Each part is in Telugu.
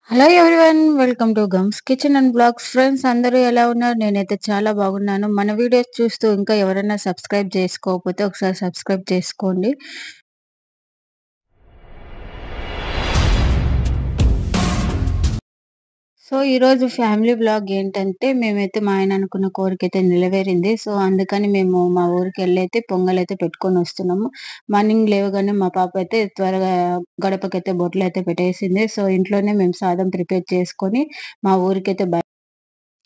Hello everyone. వెల్కమ్ టు గమ్స్ కిచెన్ అండ్ బ్లాగ్స్. ఫ్రెండ్స్ అందరూ ఎలా ఉన్నారు? నేనైతే చాలా బాగున్నాను. మన వీడియోస్ చూస్తూ ఇంకా ఎవరైనా సబ్స్క్రైబ్ చేసుకోకపోతే ఒకసారి సబ్స్క్రైబ్ చేసుకోండి. సో ఈరోజు ఫ్యామిలీ బ్లాగ్ ఏంటంటే మేమైతే మా ఆయన అనుకున్న కోరికైతే నెరవేరింది. సో అందుకని మేము మా ఊరికెళ్ళైతే పొంగలైతే పెట్టుకొని వస్తున్నాము. మార్నింగ్ లేవగానే మా పాప అయితే త్వరగా గడపకైతే బొట్లయితే పెట్టేసింది. సో ఇంట్లోనే మేము సాదం ప్రిపేర్ చేసుకొని మా ఊరికైతే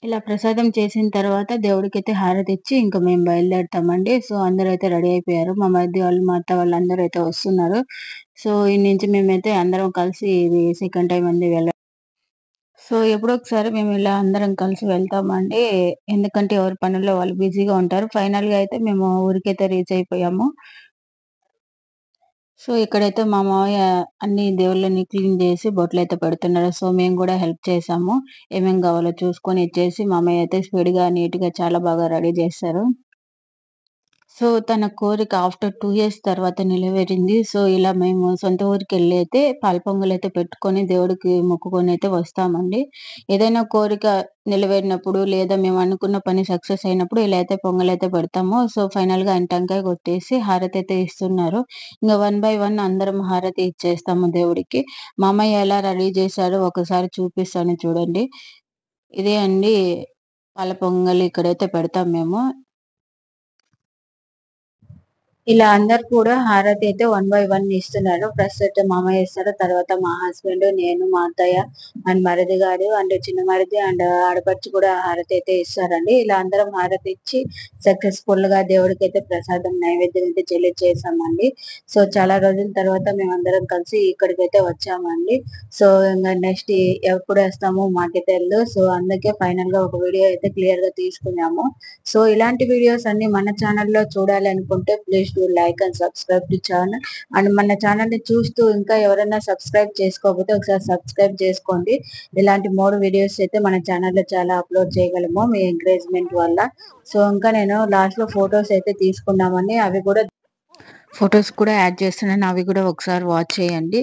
ఇలా ప్రసాదం చేసిన తర్వాత దేవుడికైతే హారతిచ్చి ఇంక మేము బయలుదేరుతామండి. సో అందరైతే రెడీ అయిపోయారు. మా మరిది వాళ్ళు, మా అత్త వాళ్ళందరూ అయితే వస్తున్నారు. సో ఈడ నుంచి మేమైతే అందరం కలిసి ఇది సెకండ్ టైమ్ అండి సో ఎప్పుడో ఒకసారి మేము ఇలా అందరం కలిసి వెళ్తామండి. ఎందుకంటే ఎవరి పనుల్లో వాళ్ళు బిజీగా ఉంటారు. ఫైనల్‌గా అయితే మేము ఊరికైతే రీచ్ అయిపోయాము. సో ఇక్కడైతే మా మావయ్య అన్ని దేవుళ్ళని క్లీన్ చేసి బొట్లయితే పెడుతున్నారు. సో మేము గూడా హెల్ప్ చేసాము. ఏమేం కావాలో చూసుకొని ఇచ్చేసి మామయ్య అయితే స్పీడ్‌గా, నీట్‌గా చాలా బాగా రెడీ చేశారు. సో, తన కోరిక ఆఫ్టర్ 2 ఇయర్స్ తర్వాత నెరవేరింది. సో, ఇలా మేము సొంత ఊరికెళ్ళి అయితే పాల పొంగలైతే పెట్టుకొని దేవుడికి మొక్కుకొనైతే వస్తామండి. ఏదైనా కోరిక నెరవేరినప్పుడు లేదా మేము అనుకున్న పని సక్సెస్ అయినప్పుడు ఇలా అయితే పొంగలైతే పెడతాము. సో, ఫైనల్‌గా ఆయన టెంకాయ కొట్టేసి హారతైతే ఇస్తున్నారు. ఇంగ వన్ బై వన్ అందరం హారతి ఇచ్చేస్తాము దేవుడికి. మామయ్య ఎలా రెడీ చేశాడో ఒకసారి చూపిస్తాను చూడండి. ఇదే అండి పాల పొంగలి ఇక్కడైతే పెడతాం మేము. ఇలా అందరూ కూడా హారతి అయితే వన్ బై వన్ ఇస్తున్నారు. ఫస్ట్ అయితే మామయ్య ఇస్తారు. తర్వాత మా హస్బెండ్, నేను, మా అత్తయ్య అండ్ మరిది గారు అండ్ చిన్న మరిది అండ్ ఆడపడుచు కూడా హారతి అయితే ఇస్తారండి. ఇలా అందరం హారతి ఇచ్చి సక్సెస్‌ఫుల్‌గా దేవుడికైతే ప్రసాదం నైవేద్యం అయితే చెల్లించేసామండి. సో, చాలా రోజుల తర్వాత మేమందరం కలిసి ఇక్కడికైతే వచ్చామండి. సో, ఇంగ నెక్స్ట్ ఎప్పుడొస్తామో మాకే తెలీదు. సో, అందుకే ఫైనల్‌గా ఒక వీడియో అయితే క్లియర్‌గా తీసుకున్నాము. సో, ఇలాంటి వీడియోస్ అన్ని మన ఛానెల్‌లో చూడాలి అనుకుంటే please do like and subscribe to channel. And మన ఛానెల్‌ని చూస్తూ ఇంకా ఎవరైనా సబ్స్క్రైబ్ చేసుకోకపోతే ఒకసారి సబ్స్క్రైబ్ చేసుకోండి. ఇలాంటి మోర్ వీడియోస్ అయితే మన ఛానెల్‌లో చాలా అప్‌లోడ్ చేయగలము మీ ఎంకరేజ్‌మెంట్ వల్ల. సో, ఇంకా నేను లాస్ట్‌లో ఫోటోస్ అయితే తీసుకున్నామండి. అవి కూడా ఫోటోస్ కూడా యాడ్ చేస్తున్నాను. అవి కూడా ఒకసారి వాచ్ చేయండి.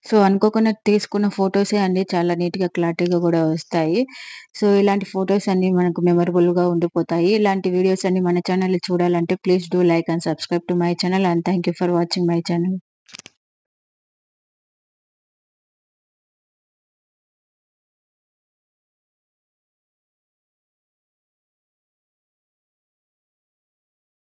సో, అనుకోకుండా తీసుకున్న ఫోటోసే అండి చాలా నీట్‌గా, క్లారిటీగా గూడా వస్తాయి. సో, ఇలాంటి ఫోటోస్ అన్నీ మనకు మెమరబుల్‌గా ఉండిపోతాయి. ఇలాంటి వీడియోస్ అన్నీ మన ఛానెల్‌లో చూడాలంటే please do like and subscribe to my channel and thank you for watching my channel.